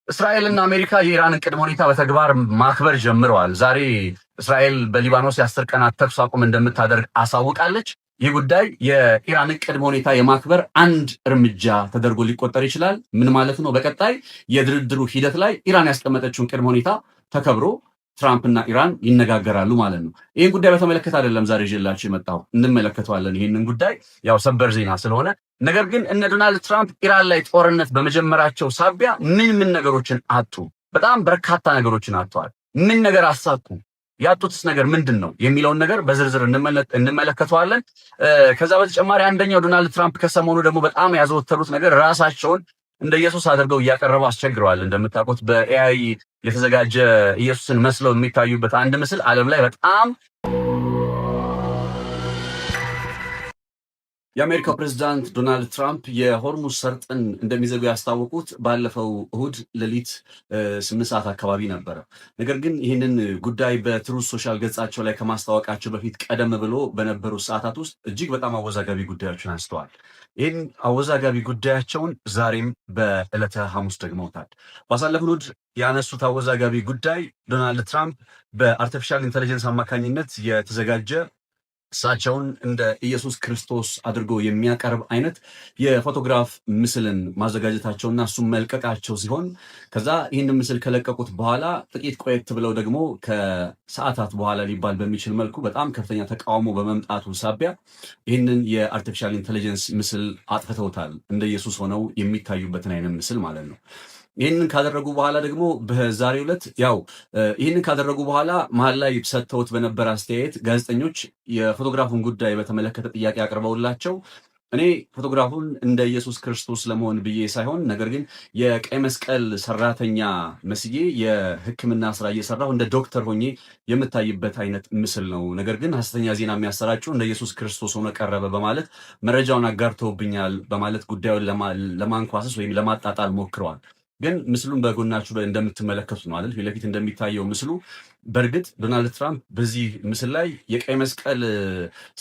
እስራኤልና አሜሪካ የኢራንን ቅድመ ሁኔታ በተግባር ማክበር ጀምረዋል። ዛሬ እስራኤል በሊባኖስ የ10 ቀናት ተኩስ አቁም እንደምታደርግ አሳውቃለች። ይህ ጉዳይ የኢራንን ቅድመ ሁኔታ የማክበር አንድ እርምጃ ተደርጎ ሊቆጠር ይችላል። ምን ማለት ነው? በቀጣይ የድርድሩ ሂደት ላይ ኢራን ያስቀመጠችውን ቅድመ ሁኔታ ተከብሮ ትራምፕ እና ኢራን ይነጋገራሉ ማለት ነው። ይህን ጉዳይ በተመለከተ አይደለም ዛሬ ይዤላችሁ የመጣው፣ እንመለከተዋለን ይህንን ጉዳይ ያው ሰበር ዜና ስለሆነ። ነገር ግን እነ ዶናልድ ትራምፕ ኢራን ላይ ጦርነት በመጀመራቸው ሳቢያ ምን ነገሮችን አጡ? በጣም በርካታ ነገሮችን አጥተዋል። ምን ነገር አሳኩ? ያጡትስ ነገር ምንድን ነው የሚለውን ነገር በዝርዝር እንመለከተዋለን። ከዛ በተጨማሪ አንደኛው ዶናልድ ትራምፕ ከሰሞኑ ደግሞ በጣም ያዘወተሩት ነገር ራሳቸውን እንደ ኢየሱስ አድርገው እያቀረቡ አስቸግረዋል። እንደምታውቁት በኤአይ የተዘጋጀ ኢየሱስን መስለው የሚታዩበት አንድ ምስል ዓለም ላይ በጣም የአሜሪካው ፕሬዝዳንት ዶናልድ ትራምፕ የሆርሙዝ ሰርጥን እንደሚዘጉ ያስታወቁት ባለፈው እሁድ ሌሊት 8 ሰዓት አካባቢ ነበረ። ነገር ግን ይህንን ጉዳይ በትሩዝ ሶሻል ገጻቸው ላይ ከማስታወቃቸው በፊት ቀደም ብሎ በነበሩ ሰዓታት ውስጥ እጅግ በጣም አወዛጋቢ ጉዳዮችን አንስተዋል። ይህን አወዛጋቢ ጉዳያቸውን ዛሬም በዕለተ ሐሙስ ደግመውታል። ባሳለፍነው እሁድ ያነሱት አወዛጋቢ ጉዳይ ዶናልድ ትራምፕ በአርቲፊሻል ኢንቴሊጀንስ አማካኝነት የተዘጋጀ እሳቸውን እንደ ኢየሱስ ክርስቶስ አድርጎ የሚያቀርብ አይነት የፎቶግራፍ ምስልን ማዘጋጀታቸውና እሱም መልቀቃቸው ሲሆን ከዛ ይህንን ምስል ከለቀቁት በኋላ ጥቂት ቆየት ብለው ደግሞ ከሰዓታት በኋላ ሊባል በሚችል መልኩ በጣም ከፍተኛ ተቃውሞ በመምጣቱ ሳቢያ ይህንን የአርቲፊሻል ኢንቴሊጀንስ ምስል አጥፍተውታል። እንደ ኢየሱስ ሆነው የሚታዩበትን አይነት ምስል ማለት ነው። ይህንን ካደረጉ በኋላ ደግሞ በዛሬው ዕለት ይህንን ካደረጉ በኋላ መሀል ላይ ሰጥተውት በነበረ አስተያየት ጋዜጠኞች የፎቶግራፉን ጉዳይ በተመለከተ ጥያቄ አቅርበውላቸው እኔ ፎቶግራፉን እንደ ኢየሱስ ክርስቶስ ለመሆን ብዬ ሳይሆን ነገር ግን የቀይ መስቀል ሰራተኛ መስዬ የሕክምና ስራ እየሰራሁ እንደ ዶክተር ሆኜ የምታይበት አይነት ምስል ነው። ነገር ግን ሐሰተኛ ዜና የሚያሰራጩ እንደ ኢየሱስ ክርስቶስ ሆኖ ቀረበ በማለት መረጃውን አጋርተውብኛል በማለት ጉዳዩን ለማንኳሰስ ወይም ለማጣጣል ሞክረዋል። ግን ምስሉን በጎናችሁ እንደምትመለከቱት ነው አይደል? ፊት ለፊት እንደሚታየው ምስሉ በእርግጥ ዶናልድ ትራምፕ በዚህ ምስል ላይ የቀይ መስቀል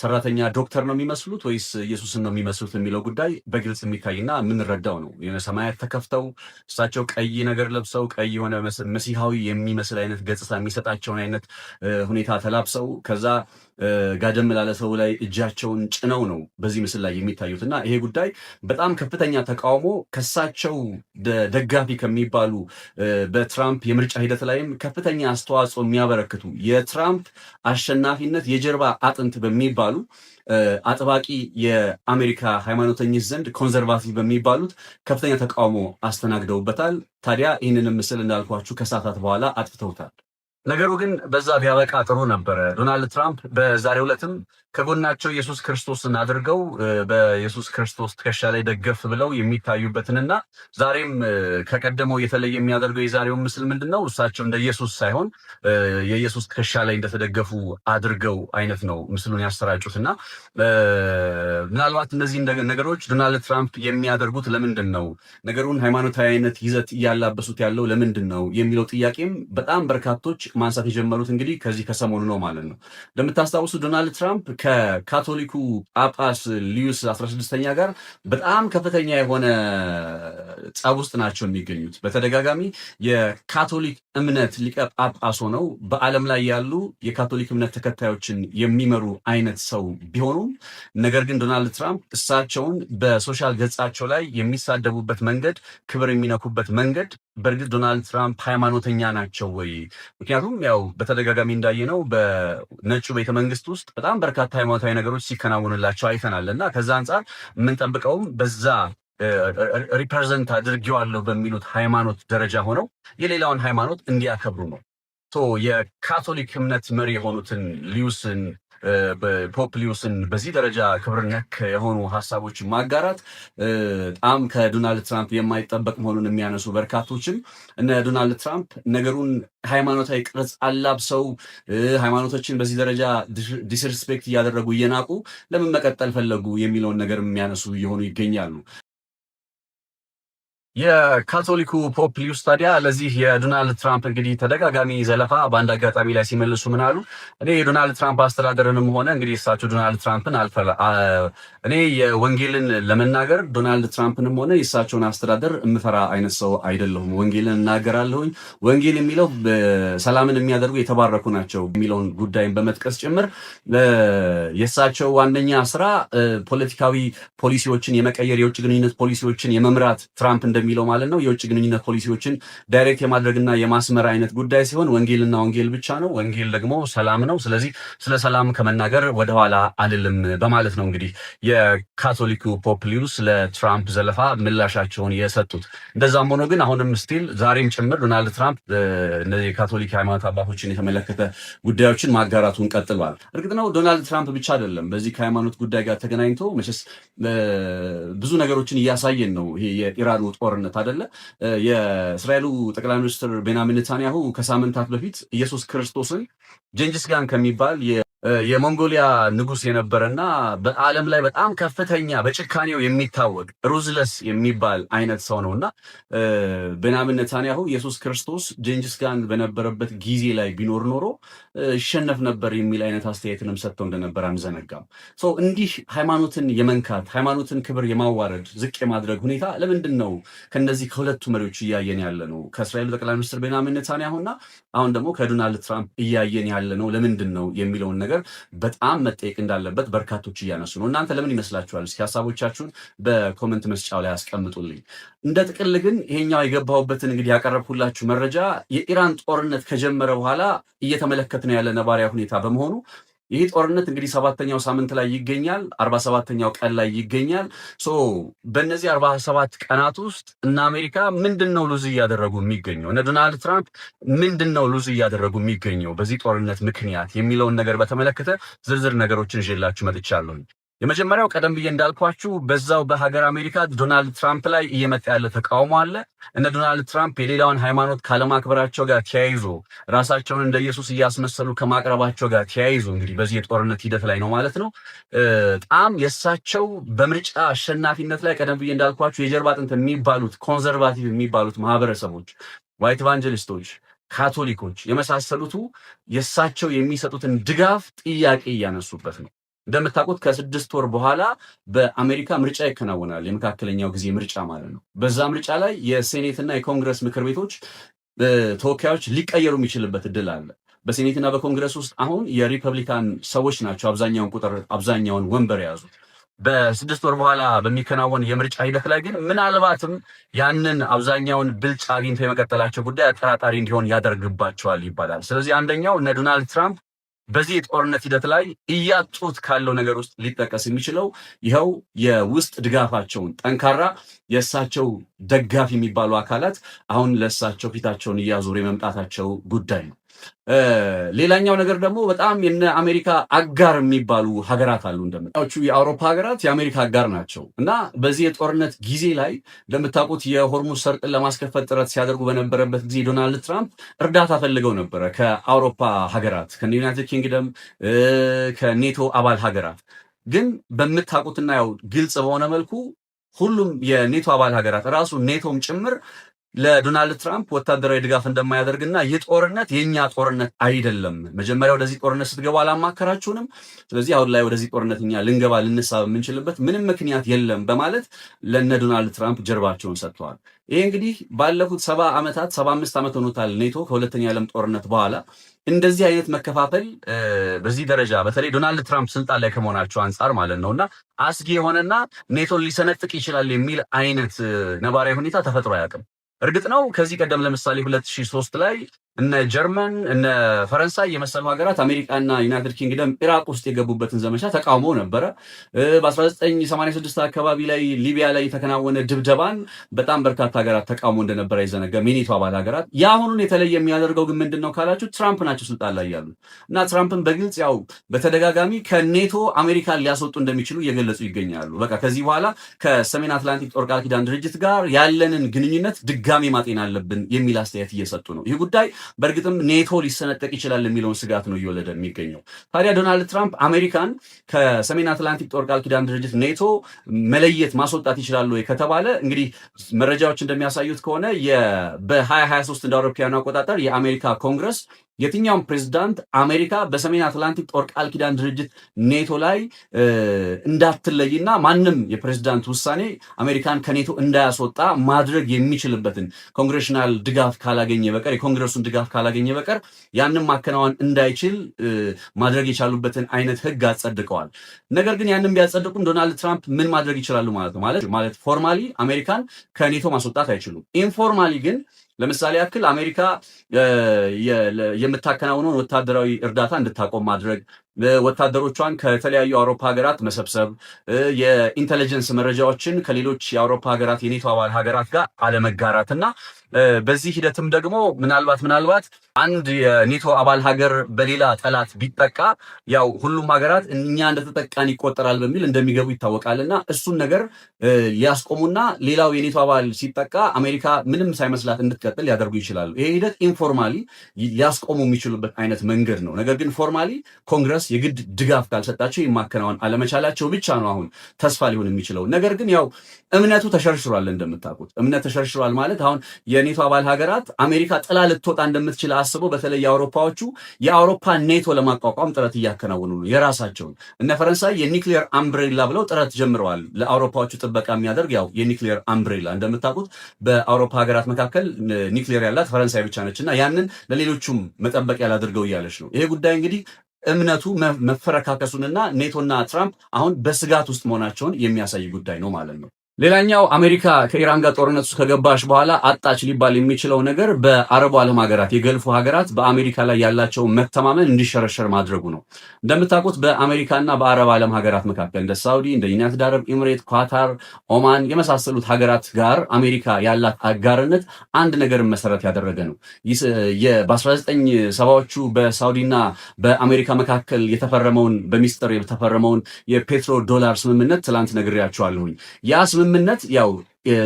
ሰራተኛ ዶክተር ነው የሚመስሉት ወይስ ኢየሱስን ነው የሚመስሉት የሚለው ጉዳይ በግልጽ የሚታይና የምንረዳው ነው። የሆነ ሰማያት ተከፍተው እሳቸው ቀይ ነገር ለብሰው ቀይ የሆነ መሲሐዊ የሚመስል አይነት ገጽታ የሚሰጣቸውን አይነት ሁኔታ ተላብሰው ከዛ ጋደም ላለ ሰው ላይ እጃቸውን ጭነው ነው በዚህ ምስል ላይ የሚታዩት እና ይሄ ጉዳይ በጣም ከፍተኛ ተቃውሞ ከሳቸው ደጋፊ ከሚባሉ በትራምፕ የምርጫ ሂደት ላይም ከፍተኛ አስተዋጽኦ የሚያበረክቱ የትራምፕ አሸናፊነት የጀርባ አጥንት በሚባሉ አጥባቂ የአሜሪካ ሃይማኖተኞች ዘንድ ኮንዘርቫቲቭ በሚባሉት ከፍተኛ ተቃውሞ አስተናግደውበታል። ታዲያ ይህንንም ምስል እንዳልኳችሁ ከሰዓታት በኋላ አጥፍተውታል። ነገሩ ግን በዛ ቢያበቃ ጥሩ ነበረ። ዶናልድ ትራምፕ በዛሬው ዕለትም ከጎናቸው ኢየሱስ ክርስቶስን አድርገው በኢየሱስ ክርስቶስ ትከሻ ላይ ደገፍ ብለው የሚታዩበትንና ዛሬም ከቀደመው የተለየ የሚያደርገው የዛሬውን ምስል ምንድን ነው? እሳቸው እንደ ኢየሱስ ሳይሆን የኢየሱስ ትከሻ ላይ እንደተደገፉ አድርገው አይነት ነው ምስሉን ያሰራጩትና ምናልባት እነዚህ ነገሮች ዶናልድ ትራምፕ የሚያደርጉት ለምንድን ነው? ነገሩን ሃይማኖታዊ አይነት ይዘት እያላበሱት ያለው ለምንድን ነው የሚለው ጥያቄም በጣም በርካቶች ማንሳት የጀመሩት እንግዲህ ከዚህ ከሰሞኑ ነው ማለት ነው። እንደምታስታውሱ ዶናልድ ትራምፕ ከካቶሊኩ ጳጳስ ሊዩስ 16ኛ ጋር በጣም ከፍተኛ የሆነ ጸብ ውስጥ ናቸው የሚገኙት። በተደጋጋሚ የካቶሊክ እምነት ሊቀ ጳጳስ ሆነው በዓለም ላይ ያሉ የካቶሊክ እምነት ተከታዮችን የሚመሩ አይነት ሰው ቢሆኑም ነገር ግን ዶናልድ ትራምፕ እሳቸውን በሶሻል ገጻቸው ላይ የሚሳደቡበት መንገድ፣ ክብር የሚነኩበት መንገድ በእርግጥ ዶናልድ ትራምፕ ሃይማኖተኛ ናቸው ወይ? ምክንያቱም በተደጋጋሚ እንዳየነው በነጩ ቤተመንግስት ውስጥ በጣም በርካታ ሃይማኖታዊ ነገሮች ሲከናወኑላቸው አይተናል እና ከዛ አንጻር የምንጠብቀውም በዛ ሪፕሬዘንት አድርጌዋለሁ በሚሉት ሃይማኖት ደረጃ ሆነው የሌላውን ሃይማኖት እንዲያከብሩ ነው። የካቶሊክ እምነት መሪ የሆኑትን ሊዩስን ፖፕ ሊዩስን በዚህ ደረጃ ክብር ነክ የሆኑ ሀሳቦች ማጋራት በጣም ከዶናልድ ትራምፕ የማይጠበቅ መሆኑን የሚያነሱ በርካቶችም እነ ዶናልድ ትራምፕ ነገሩን ሃይማኖታዊ ቅርጽ አላብሰው ሃይማኖቶችን በዚህ ደረጃ ዲስሪስፔክት እያደረጉ እየናቁ ለምን መቀጠል ፈለጉ የሚለውን ነገር የሚያነሱ እየሆኑ ይገኛሉ። የካቶሊኩ ፖፕ ሊዩስ ታዲያ ለዚህ የዶናልድ ትራምፕ እንግዲህ ተደጋጋሚ ዘለፋ በአንድ አጋጣሚ ላይ ሲመልሱ ምን አሉ? እኔ የዶናልድ ትራምፕ አስተዳደርንም ሆነ እንግዲህ እሳቸው ዶናልድ ትራምፕን እኔ የወንጌልን ለመናገር ዶናልድ ትራምፕንም ሆነ የእሳቸውን አስተዳደር የምፈራ አይነት ሰው አይደለሁም። ወንጌልን እናገራለሁኝ። ወንጌል የሚለው ሰላምን የሚያደርጉ የተባረኩ ናቸው የሚለውን ጉዳይን በመጥቀስ ጭምር የእሳቸው ዋነኛ ስራ ፖለቲካዊ ፖሊሲዎችን የመቀየር የውጭ ግንኙነት ፖሊሲዎችን የመምራት ትራምፕ እንደሚለው ማለት ነው የውጭ ግንኙነት ፖሊሲዎችን ዳይሬክት የማድረግና የማስመር አይነት ጉዳይ ሲሆን ወንጌልና ወንጌል ብቻ ነው። ወንጌል ደግሞ ሰላም ነው። ስለዚህ ስለ ሰላም ከመናገር ወደኋላ አልልም በማለት ነው እንግዲህ የካቶሊኩ ፖፕ ሊዩስ ለትራምፕ ዘለፋ ምላሻቸውን የሰጡት። እንደዛም ሆኖ ግን አሁንም ስቲል ዛሬም ጭምር ዶናልድ ትራምፕ እነዚህ የካቶሊክ ሃይማኖት አባቶችን የተመለከተ ጉዳዮችን ማጋራቱን ቀጥሏል። እርግጥ ነው ዶናልድ ትራምፕ ብቻ አይደለም በዚህ ከሃይማኖት ጉዳይ ጋር ተገናኝቶ መቼስ ብዙ ነገሮችን እያሳየን ነው። ይሄ የኢራኑ ጦርነት አይደለ? የእስራኤሉ ጠቅላይ ሚኒስትር ቤንያሚን ኔታንያሁ ከሳምንታት በፊት ኢየሱስ ክርስቶስን ጀንጂስ ካን ከሚባል የሞንጎሊያ ንጉስ የነበረና በዓለም ላይ በጣም ከፍተኛ በጭካኔው የሚታወቅ ሩዝለስ የሚባል አይነት ሰው ነውና ቤንያሚን ኔታንያሁ ኢየሱስ ክርስቶስ ጀንጂስ ካን በነበረበት ጊዜ ላይ ቢኖር ኖሮ ይሸነፍ ነበር የሚል አይነት አስተያየትንም ሰጥተው እንደነበር አንዘነጋም። እንዲህ ሃይማኖትን የመንካት ሃይማኖትን ክብር የማዋረድ ዝቅ የማድረግ ሁኔታ ለምንድን ነው ከነዚህ ከሁለቱ መሪዎች እያየን ያለ ነው? ከእስራኤሉ ጠቅላይ ሚኒስትር ቤንያሚን ኔታንያሁና አሁን ደግሞ ከዶናልድ ትራምፕ እያየን ያለ ነው ለምንድን ነው የሚለውን ነገር በጣም መጠየቅ እንዳለበት በርካቶች እያነሱ ነው። እናንተ ለምን ይመስላችኋል? እስኪ ሀሳቦቻችሁን በኮመንት መስጫው ላይ አስቀምጡልኝ። እንደ ጥቅል ግን ይሄኛው የገባሁበትን እንግዲህ ያቀረብኩላችሁ መረጃ የኢራን ጦርነት ከጀመረ በኋላ እየተመለከትን ያለ ነባሪያ ሁኔታ በመሆኑ ይህ ጦርነት እንግዲህ 7ኛው ሳምንት ላይ ይገኛል። 47ኛው ቀን ላይ ይገኛል። በእነዚህ 47 ቀናት ውስጥ እነ አሜሪካ ምንድነው ሉዝ እያደረጉ የሚገኘው? እነ ዶናልድ ትራምፕ ምንድነው ሉዝ እያደረጉ የሚገኘው በዚህ ጦርነት ምክንያት የሚለውን ነገር በተመለከተ ዝርዝር ነገሮችን ይዤላችሁ መጥቻለሁ። የመጀመሪያው ቀደም ብዬ እንዳልኳችሁ በዛው በሀገር አሜሪካ ዶናልድ ትራምፕ ላይ እየመጣ ያለ ተቃውሞ አለ። እነ ዶናልድ ትራምፕ የሌላውን ሃይማኖት ካለማክበራቸው ጋር ተያይዞ ራሳቸውን እንደ ኢየሱስ እያስመሰሉ ከማቅረባቸው ጋር ተያይዞ እንግዲህ በዚህ የጦርነት ሂደት ላይ ነው ማለት ነው በጣም የእሳቸው በምርጫ አሸናፊነት ላይ ቀደም ብዬ እንዳልኳችሁ የጀርባ አጥንት የሚባሉት ኮንዘርቫቲቭ የሚባሉት ማህበረሰቦች፣ ዋይት ኢቫንጀሊስቶች፣ ካቶሊኮች የመሳሰሉቱ የእሳቸው የሚሰጡትን ድጋፍ ጥያቄ እያነሱበት ነው። እንደምታውቁት ከ6 ወር በኋላ በአሜሪካ ምርጫ ይከናወናል። የመካከለኛው ጊዜ ምርጫ ማለት ነው። በዛ ምርጫ ላይ የሴኔትና የኮንግረስ ምክር ቤቶች ተወካዮች ሊቀየሩ የሚችልበት እድል አለ። በሴኔትና በኮንግረስ ውስጥ አሁን የሪፐብሊካን ሰዎች ናቸው አብዛኛውን ወንበር የያዙት። በ6 ወር በኋላ በሚከናወን የምርጫ ሂደት ላይ ግን ምናልባትም ያንን አብዛኛውን ብልጫ አግኝተው የመቀጠላቸው ጉዳይ አጠራጣሪ እንዲሆን ያደርግባቸዋል ይባላል። ስለዚህ አንደኛው እነ ዶናልድ ትራምፕ በዚህ የጦርነት ሂደት ላይ እያጡት ካለው ነገር ውስጥ ሊጠቀስ የሚችለው ይኸው የውስጥ ድጋፋቸውን ጠንካራ የእሳቸው ደጋፊ የሚባሉ አካላት አሁን ለእሳቸው ፊታቸውን እያዞሩ የመምጣታቸው ጉዳይ ነው። ሌላኛው ነገር ደግሞ በጣም የነ አሜሪካ አጋር የሚባሉ ሀገራት አሉ። እንደምታውቁ የአውሮፓ ሀገራት የአሜሪካ አጋር ናቸው እና በዚህ የጦርነት ጊዜ ላይ እንደምታውቁት የሆርሙዝ ሰርጥን ለማስከፈት ጥረት ሲያደርጉ በነበረበት ጊዜ ዶናልድ ትራምፕ እርዳታ ፈልገው ነበረ ከአውሮፓ ሀገራት፣ ከዩናይትድ ኪንግደም፣ ከኔቶ አባል ሀገራት። ግን በምታውቁትና ያው ግልጽ በሆነ መልኩ ሁሉም የኔቶ አባል ሀገራት ራሱ ኔቶም ጭምር ለዶናልድ ትራምፕ ወታደራዊ ድጋፍ እንደማያደርግና ይህ ጦርነት የኛ ጦርነት አይደለም፣ መጀመሪያ ወደዚህ ጦርነት ስትገቡ አላማከራችሁንም፣ ስለዚህ አሁን ላይ ወደዚህ ጦርነት እኛ ልንገባ ልንሳብ የምንችልበት ምንም ምክንያት የለም በማለት ለነ ዶናልድ ትራምፕ ጀርባቸውን ሰጥተዋል። ይሄ እንግዲህ ባለፉት 75 ዓመት ሆኖታል ኔቶ ከሁለተኛ ዓለም ጦርነት በኋላ እንደዚህ አይነት መከፋፈል በዚህ ደረጃ በተለይ ዶናልድ ትራምፕ ስልጣን ላይ ከመሆናቸው አንጻር ማለት ነውና አስጊ የሆነና ኔቶን ሊሰነጥቅ ይችላል የሚል አይነት ነባራዊ ሁኔታ ተፈጥሮ አያውቅም። እርግጥ ነው ከዚህ ቀደም ለምሳሌ 2003 ላይ እነ ጀርመን እነ ፈረንሳይ የመሰሉ ሀገራት አሜሪካና ዩናይትድ ኪንግደም ኢራቅ ውስጥ የገቡበትን ዘመቻ ተቃውሞ ነበረ። በ1986 አካባቢ ላይ ሊቢያ ላይ የተከናወነ ድብደባን በጣም በርካታ ሀገራት ተቃውሞ እንደነበረ አይዘነጋም፣ የኔቶ አባል ሀገራት። የአሁኑን የተለየ የሚያደርገው ግን ምንድን ነው ካላችሁ ትራምፕ ናቸው ስልጣን ላይ ያሉት እና ትራምፕን በግልጽ ያው በተደጋጋሚ ከኔቶ አሜሪካን ሊያስወጡ እንደሚችሉ እየገለጹ ይገኛሉ። በቃ ከዚህ በኋላ ከሰሜን አትላንቲክ ጦር ቃል ኪዳን ድርጅት ጋር ያለንን ግንኙነት ድጋሜ ማጤን አለብን የሚል አስተያየት እየሰጡ ነው። ይህ ጉዳይ በእርግጥም ኔቶ ሊሰነጠቅ ይችላል የሚለውን ስጋት ነው እየወለደ የሚገኘው። ታዲያ ዶናልድ ትራምፕ አሜሪካን ከሰሜን አትላንቲክ ጦር ቃል ኪዳን ድርጅት ኔቶ መለየት ማስወጣት ይችላሉ ወይ ከተባለ እንግዲህ መረጃዎች እንደሚያሳዩት ከሆነ በ2023 እንደ አውሮፓውያኑ አቆጣጠር የአሜሪካ ኮንግረስ የትኛውም ፕሬዝዳንት አሜሪካ በሰሜን አትላንቲክ ጦር ቃል ኪዳን ድርጅት ኔቶ ላይ እንዳትለይና ማንም የፕሬዝዳንት ውሳኔ አሜሪካን ከኔቶ እንዳያስወጣ ማድረግ የሚችልበትን ኮንግሬሽናል ድጋፍ ካላገኘ በቀር የኮንግረሱን ድጋፍ ካላገኘ በቀር ያንን ማከናወን እንዳይችል ማድረግ የቻሉበትን አይነት ህግ አጸድቀዋል። ነገር ግን ያንን ቢያጸድቁም ዶናልድ ትራምፕ ምን ማድረግ ይችላሉ ማለት ነው? ማለት ፎርማሊ አሜሪካን ከኔቶ ማስወጣት አይችሉም። ኢንፎርማሊ ግን ለምሳሌ ያክል አሜሪካ የምታከናውነውን ወታደራዊ እርዳታ እንድታቆም ማድረግ፣ ወታደሮቿን ከተለያዩ የአውሮፓ ሀገራት መሰብሰብ፣ የኢንተለጀንስ መረጃዎችን ከሌሎች የአውሮፓ ሀገራት የኔቶ አባል ሀገራት ጋር አለመጋራትና በዚህ ሂደትም ደግሞ ምናልባት አንድ የኔቶ አባል ሀገር በሌላ ጠላት ቢጠቃ ያው ሁሉም ሀገራት እኛ እንደተጠቃን ይቆጠራል በሚል እንደሚገቡ ይታወቃልና እሱን ነገር ሊያስቆሙና ሌላው የኔቶ አባል ሲጠቃ አሜሪካ ምንም ሳይመስላት እንድትቀጥል ሊያደርጉ ይችላሉ። ይሄ ሂደት ኢንፎርማሊ ሊያስቆሙ የሚችሉበት አይነት መንገድ ነው። ነገር ግን ፎርማሊ ኮንግረስ የግድ ድጋፍ ካልሰጣቸው የማከናወን አለመቻላቸው ብቻ ነው አሁን ተስፋ ሊሆን የሚችለው። ነገር ግን ያው እምነቱ ተሸርሽሯል። እንደምታውቁት እምነት ተሸርሽሯል ማለት አሁን የኔቶ አባል ሀገራት አሜሪካ ጥላ ልትወጣ እንደምትችል አስበው በተለይ የአውሮፓዎቹ የአውሮፓ ኔቶ ለማቋቋም ጥረት እያከናወኑ ነው። የራሳቸውን እነ ፈረንሳይ የኒክሊየር አምብሬላ ብለው ጥረት ጀምረዋል። ለአውሮፓዎቹ ጥበቃ የሚያደርግ ያው የኒክሊየር አምብሬላ እንደምታውቁት በአውሮፓ ሀገራት መካከል ኒክሊየር ያላት ፈረንሳይ ብቻ ነች እና ያንን ለሌሎቹም መጠበቂያ ላድርገው እያለች ነው። ይሄ ጉዳይ እንግዲህ እምነቱ መፈረካከሱንና ኔቶና ትራምፕ አሁን በስጋት ውስጥ መሆናቸውን የሚያሳይ ጉዳይ ነው ማለት ነው። ሌላኛው አሜሪካ ከኢራን ጋር ጦርነት ውስጥ ከገባች በኋላ አጣች ሊባል የሚችለው ነገር በአረቡ ዓለም ሀገራት የገልፉ ሀገራት በአሜሪካ ላይ ያላቸው መተማመን እንዲሸረሸር ማድረጉ ነው። እንደምታውቁት በአሜሪካና በአረብ ዓለም ሀገራት መካከል እንደ ሳውዲ፣ እንደ ዩናይትድ አረብ ኤምሬት፣ ኳታር፣ ኦማን የመሳሰሉት ሀገራት ጋር አሜሪካ ያላት አጋርነት አንድ ነገርን መሰረት ያደረገ ነው። በ1970ዎቹ በሳውዲና በአሜሪካ መካከል የተፈረመውን በሚስጥር የተፈረመውን የፔትሮ ዶላር ስምምነት ትላንት ነግሬያቸዋለሁኝ። ያ ስምምነት ያው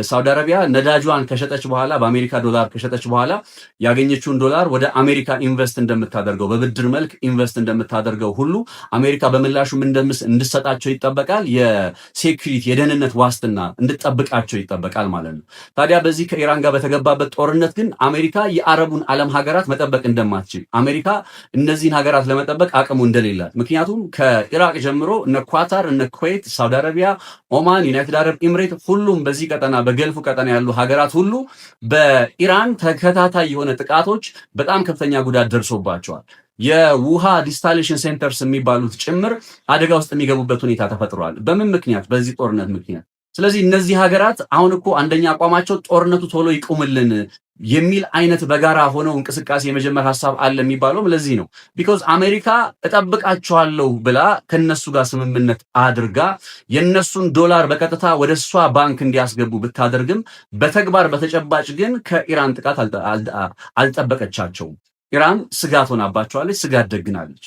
ሳውዲ አረቢያ ነዳጇን ከሸጠች በኋላ በአሜሪካ ዶላር ከሸጠች በኋላ ያገኘችውን ዶላር ወደ አሜሪካ ኢንቨስት እንደምታደርገው በብድር መልክ ኢንቨስት እንደምታደርገው ሁሉ አሜሪካ በምላሹ እንድትሰጣቸው ይጠበቃል። የሴኩሪቲ የደህንነት ዋስትና እንድትጠብቃቸው ይጠበቃል ማለት ነው። ታዲያ በዚህ ከኢራን ጋር በተገባበት ጦርነት ግን አሜሪካ የአረቡን ዓለም ሀገራት መጠበቅ እንደማትችል አሜሪካ እነዚህን ሀገራት ለመጠበቅ አቅሙ እንደሌላት ምክንያቱም ከኢራቅ ጀምሮ እነ ኳታር፣ እነ ኩዌት፣ ሳውዲ አረቢያ፣ ኦማን፣ ዩናይትድ አረብ ኤምሬት ሁሉም በዚህ በገልፉ ቀጠና ያሉ ሀገራት ሁሉ በኢራን ተከታታይ የሆነ ጥቃቶች በጣም ከፍተኛ ጉዳት ደርሶባቸዋል። የውሃ ዲስታሌሽን ሴንተርስ የሚባሉት ጭምር አደጋ ውስጥ የሚገቡበት ሁኔታ ተፈጥሯል። በምን ምክንያት? በዚህ ጦርነት ምክንያት። ስለዚህ እነዚህ ሀገራት አሁን እኮ አንደኛ አቋማቸው ጦርነቱ ቶሎ ይቁምልን የሚል አይነት በጋራ ሆነው እንቅስቃሴ የመጀመር ሀሳብ አለ የሚባለውም ለዚህ ነው። ቢኮዝ አሜሪካ እጠብቃቸዋለሁ ብላ ከነሱ ጋር ስምምነት አድርጋ የነሱን ዶላር በቀጥታ ወደ እሷ ባንክ እንዲያስገቡ ብታደርግም በተግባር በተጨባጭ ግን ከኢራን ጥቃት አልጠበቀቻቸውም። ኢራን ስጋት ሆናባቸዋለች፣ ስጋት ደግናለች።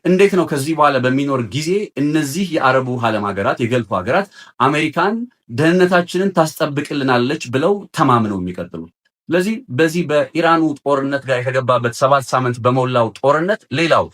እንዴት ነው ከዚህ በኋላ በሚኖር ጊዜ እነዚህ የአረቡ ዓለም ሀገራት የገልፉ ሀገራት አሜሪካን ደህንነታችንን ታስጠብቅልናለች ብለው ተማምነው የሚቀጥሉት? ስለዚህ በዚህ በኢራኑ ጦርነት ጋር የተገባበት 7 ሳምንት በሞላው ጦርነት ሌላው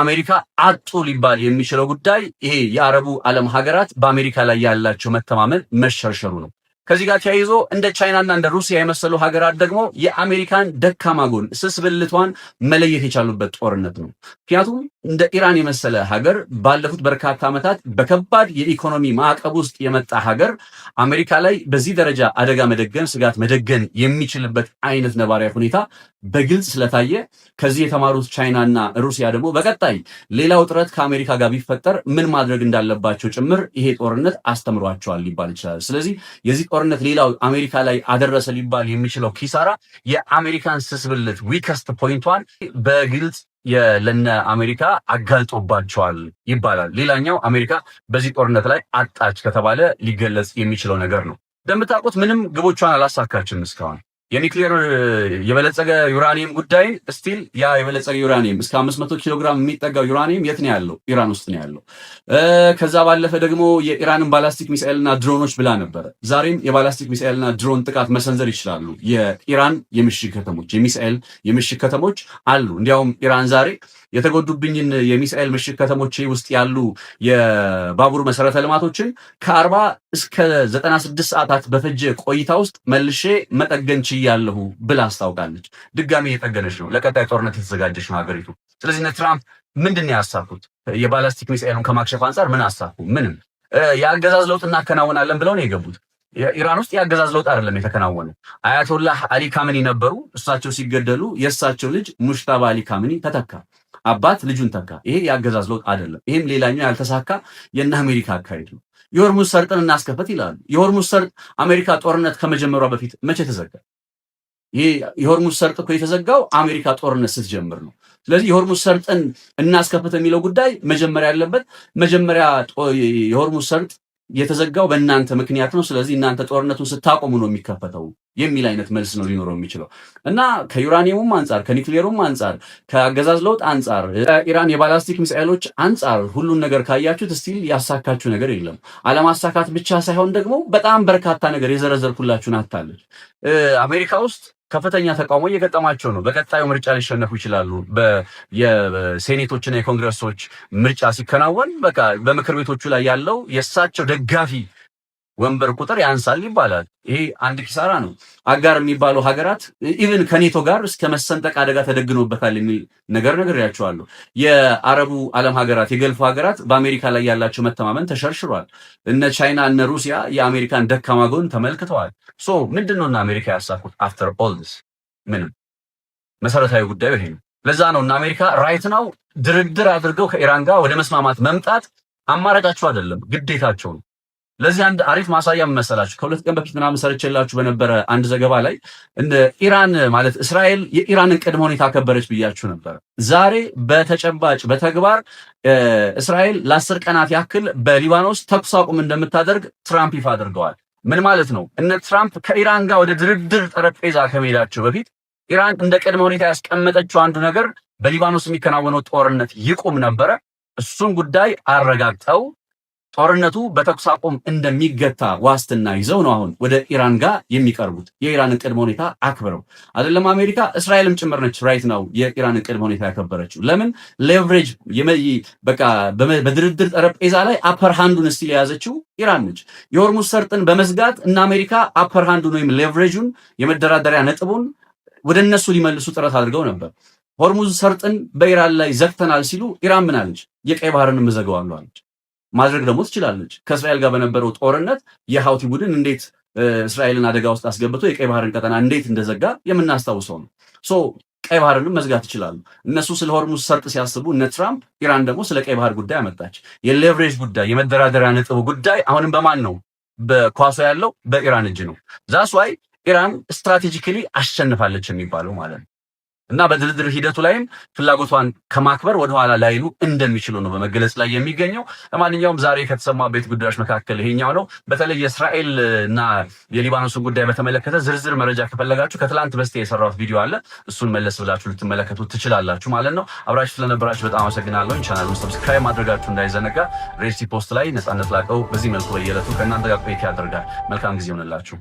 አሜሪካ አጡ ሊባል የሚችለው ጉዳይ ይሄ የአረቡ ዓለም ሀገራት በአሜሪካ ላይ ያላቸው መተማመን መሸርሸሩ ነው። ከዚህ ጋር ተያይዞ እንደ ቻይናና እንደ ሩሲያ የመሰሉ ሀገራት ደግሞ የአሜሪካን ደካማ ጎን ስስብልቷን መለየት የቻሉበት ጦርነት ነው። ምክንያቱም እንደ ኢራን የመሰለ ሀገር ባለፉት በርካታ ዓመታት በከባድ የኢኮኖሚ ማዕቀብ ውስጥ የመጣ ሀገር አሜሪካ ላይ በዚህ ደረጃ አደጋ መደገን፣ ስጋት መደገን የሚችልበት አይነት ነባራዊ ሁኔታ በግልጽ ስለታየ ከዚህ የተማሩት ቻይናና ሩሲያ ደግሞ በቀጣይ ሌላው ጥረት ከአሜሪካ ጋር ቢፈጠር ምን ማድረግ እንዳለባቸው ጭምር ይሄ ጦርነት አስተምሯቸዋል ሊባል ይችላል። ስለዚህ የዚህ ጦርነት ሌላው አሜሪካ ላይ አደረሰ ሊባል የሚችለው ኪሳራ የአሜሪካን ስስብልት ዊከስት ፖይንቷን በግልጽ ለነ አሜሪካ አጋልጦባቸዋል ይባላል። ሌላኛው አሜሪካ በዚህ ጦርነት ላይ አጣች ከተባለ ሊገለጽ የሚችለው ነገር ነው። እንደምታውቁት ምንም ግቦቿን አላሳካችም እስካሁን። የኒክሌር የበለጸገ ዩራኒየም ጉዳይ ስቲል ያ የበለጸገ ዩራኒየም እስከ 500 ኪሎ ግራም የሚጠጋው ዩራኒየም የት ነው ያለው? ኢራን ውስጥ ነው ያለው። ከዛ ባለፈ ደግሞ የኢራንን ባላስቲክ ሚሳኤልና ድሮኖች ብላ ነበረ። ዛሬም የባላስቲክ ሚሳኤልና ድሮን ጥቃት መሰንዘር ይችላሉ። የኢራን የምሽግ ከተሞች የሚሳኤል የምሽግ ከተሞች አሉ። እንዲያውም ኢራን ዛሬ የተጎዱብኝን የሚሳኤል ምሽግ ከተሞች ውስጥ ያሉ የባቡር መሰረተ ልማቶችን ከ40 እስከ 96 ሰዓታት በፈጀ ቆይታ ውስጥ መልሼ መጠገን ችያለሁ ብላ አስታውቃለች። ድጋሚ እየጠገነች ነው። ለቀጣይ ጦርነት የተዘጋጀች ነው ሀገሪቱ። ስለዚህ እነ ትራምፕ ምንድን ነው ያሳኩት? የባላስቲክ ሚሳኤሉን ከማክሸፍ አንጻር ምን አሳኩ? ምንም። የአገዛዝ ለውጥ እናከናወናለን ብለው ነው የገቡት። ኢራን ውስጥ የአገዛዝ ለውጥ አይደለም የተከናወነው። አያቶላህ አሊ ካሚኒ ነበሩ። እሳቸው ሲገደሉ የእሳቸው ልጅ ሙሽታባ አሊ ካሚኒ ተተካ። አባት ልጁን ተካ። ይሄ የአገዛዝ ለውጥ አይደለም። ይሄም ሌላኛው ያልተሳካ የእነ አሜሪካ አካሄድ ነው። የሆርሙዝ ሰርጥን እናስከፈት ይላሉ። የሆርሙዝ ሰርጥ አሜሪካ ጦርነት ከመጀመሯ በፊት መቼ ተዘጋ? ይሄ የሆርሙዝ ሰርጥ እኮ የተዘጋው አሜሪካ ጦርነት ስትጀምር ነው። ስለዚህ የሆርሙዝ ሰርጥን እናስከፈት የሚለው ጉዳይ መጀመሪያ ያለበት የሆርሙዝ ሰርጥ የተዘጋው በእናንተ ምክንያት ነው። ስለዚህ እናንተ ጦርነቱን ስታቆሙ ነው የሚከፈተው የሚል አይነት መልስ ነው ሊኖረው የሚችለው እና ከዩራኒየሙም አንጻር ከኒክሌሩም አንጻር ከአገዛዝ ለውጥ አንጻር ኢራን የባላስቲክ ሚሳኤሎች አንጻር ሁሉን ነገር ካያችሁት ስቲል ያሳካችሁ ነገር የለም። አለማሳካት ብቻ ሳይሆን ደግሞ በጣም በርካታ ነገር የዘረዘርኩላችሁን አታለች። አሜሪካ ውስጥ ከፍተኛ ተቃውሞ እየገጠማቸው ነው። በቀጣዩ ምርጫ ሊሸነፉ ይችላሉ። የሴኔቶችና የኮንግረሶች ምርጫ ሲከናወን በቃ በምክር ቤቶቹ ላይ ያለው የእሳቸው ደጋፊ ወንበር ቁጥር ያንሳል ይባላል። ይሄ አንድ ኪሳራ ነው። አጋር የሚባሉ ሀገራት ኢቭን ከኔቶ ጋር እስከ መሰንጠቅ አደጋ ተደግኖበታል የሚል ነገር ነግሬያቸዋለሁ። የአረቡ ዓለም ሀገራት የገልፉ ሀገራት በአሜሪካ ላይ ያላቸው መተማመን ተሸርሽሯል። እነ ቻይና እነ ሩሲያ የአሜሪካን ደካማ ጎን ተመልክተዋል። ሶ ምንድነው እና አሜሪካ ያሳኩት? አፍተር ኦል ዲስ ምንም። መሰረታዊ ጉዳዩ ይሄ ነው። ለዛ ነው እና አሜሪካ ራይት ናው ድርድር አድርገው ከኢራን ጋር ወደ መስማማት መምጣት አማራጫቸው አይደለም፣ ግዴታቸው ነው። ለዚህ አንድ አሪፍ ማሳያ መሰላችሁ። ከሁለት ቀን በፊት ምናምን ሰርቼላችሁ በነበረ አንድ ዘገባ ላይ እንደ ኢራን ማለት እስራኤል የኢራንን ቅድመ ሁኔታ አከበረች ብያችሁ ነበር። ዛሬ በተጨባጭ በተግባር እስራኤል ለ10 ቀናት ያክል በሊባኖስ ተኩስ አቁም እንደምታደርግ ትራምፕ ይፋ አድርገዋል። ምን ማለት ነው? እነ ትራምፕ ከኢራን ጋር ወደ ድርድር ጠረጴዛ ከመሄዳቸው በፊት ኢራን እንደ ቅድመ ሁኔታ ያስቀመጠችው አንዱ ነገር በሊባኖስ የሚከናወነው ጦርነት ይቁም ነበረ። እሱን ጉዳይ አረጋግጠው ጦርነቱ በተኩስ አቁም እንደሚገታ ዋስትና ይዘው ነው አሁን ወደ ኢራን ጋር የሚቀርቡት። የኢራንን ቅድመ ሁኔታ አክብረው አይደለም አሜሪካ፣ እስራኤልም ጭምር ነች ራይት ነው የኢራንን ቅድመ ሁኔታ ያከበረችው። ለምን ሌቨሬጅ በቃ በድርድር ጠረጴዛ ላይ አፐር ሃንዱን ስቲል የያዘችው ኢራን ነች። የሆርሙዝ ሰርጥን በመዝጋት እና አሜሪካ አፐር ሃንዱን ወይም ሌቨሬጁን የመደራደሪያ ነጥቡን ወደ እነሱ ሊመልሱ ጥረት አድርገው ነበር። ሆርሙዝ ሰርጥን በኢራን ላይ ዘግተናል ሲሉ ኢራን ምን አለች? የቀይ ባህርን እዘጋዋለሁ አለች። ማድረግ ደግሞ ትችላለች። ከእስራኤል ጋር በነበረው ጦርነት የሀውቲ ቡድን እንዴት እስራኤልን አደጋ ውስጥ አስገብቶ የቀይ ባህርን ቀጠና እንዴት እንደዘጋ የምናስታውሰው ነው። ቀይ ባህርንም መዝጋት ይችላሉ። እነሱ ስለ ሆርሙዝ ሰርጥ ሲያስቡ እነ ትራምፕ፣ ኢራን ደግሞ ስለ ቀይ ባህር ጉዳይ አመጣች። የሌቨሬጅ ጉዳይ የመደራደሪያ ነጥቡ ጉዳይ አሁንም በማን ነው? በኳሷ ያለው በኢራን እጅ ነው። ዛስ ዋይ ኢራን ስትራቴጂካሊ አሸንፋለች የሚባለው ማለት ነው። እና በድርድር ሂደቱ ላይም ፍላጎቷን ከማክበር ወደኋላ ላይሉ እንደሚችሉ ነው በመገለጽ ላይ የሚገኘው። ለማንኛውም ዛሬ ከተሰማ ቤት ጉዳዮች መካከል ይሄኛው ነው። በተለይ የእስራኤል እና የሊባኖስን ጉዳይ በተመለከተ ዝርዝር መረጃ ከፈለጋችሁ ከትላንት በስቲያ የሰራሁት ቪዲዮ አለ። እሱን መለስ ብላችሁ ልትመለከቱ ትችላላችሁ ማለት ነው። አብራችሁ ስለነበራችሁ በጣም አመሰግናለሁ። ቻናሉን ሰብስክራይብ ማድረጋችሁ እንዳይዘነጋ። ሬሲቲ ፖስት ላይ ነፃነት ላቀው በዚህ መልኩ በየዕለቱ ከእናንተ ጋር ቆይታ ያደርጋል። መልካም ጊዜ ይሆንላችሁ።